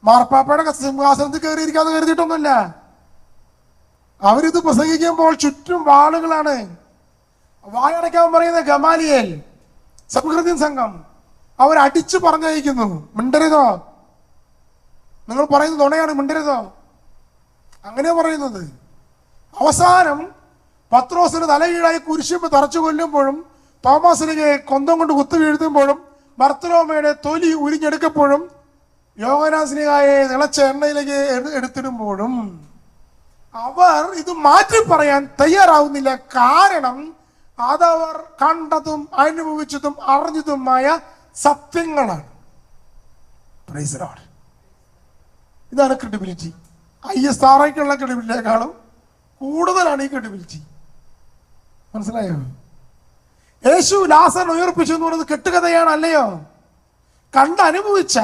മാർപ്പാപ്പയുടെ സിംഹാസനത്തിൽ കയറിയിരിക്കാതെ കരുതിയിട്ടൊന്നുമില്ല. അവരിത് പ്രസംഗിക്കുമ്പോൾ ചുറ്റും വാളുകളാണ്. വായടക്കാൻ പറയുന്ന ഗമാലിയേൽ സംഘൃതി സംഘം അവരടിച്ചു പറഞ്ഞയക്കുന്നു, മിണ്ടരുതോ, നിങ്ങൾ പറയുന്നത് നുണയാണ്, മിണ്ടരുതോ, അങ്ങനെ പറയുന്നത്. അവസാനം പത്രോസിന് തലകീഴായി കുരിശിമ്പ് തറച്ചു കൊല്ലുമ്പോഴും, തോമസിനെ കൊന്തം കൊണ്ട് കുത്തു വീഴ്ത്തുമ്പോഴും, ബർത്തലോമയുടെ തൊലി ഉരിഞ്ഞെടുക്കപ്പോഴും, യോഹന്നാൻ സ്ലീഹായെ തിളച്ച എണ്ണയിലേക്ക് എടുത്തിടുമ്പോഴും അവർ ഇത് മാറ്റി പറയാൻ തയ്യാറാവുന്നില്ല. കാരണം അതവർ കണ്ടതും അനുഭവിച്ചതും അറിഞ്ഞതുമായ സത്യങ്ങളാണ്. Praise the lord. ഇതാണ് ക്രെഡിബിലിറ്റി. ISROയ്ക്കുള്ള ക്രെഡിബിലിറ്റിയേക്കാളും കൂടുതലാണ് ഈ ക്രെഡിബിലിറ്റി. മനസ്സിലായോ? യേശു ലാസറിനെ ഉയർപ്പിച്ചു എന്ന് പറയുന്നത് കെട്ടുകഥയാണ്, അല്ലയോ? കണ്ടനുഭവിച്ച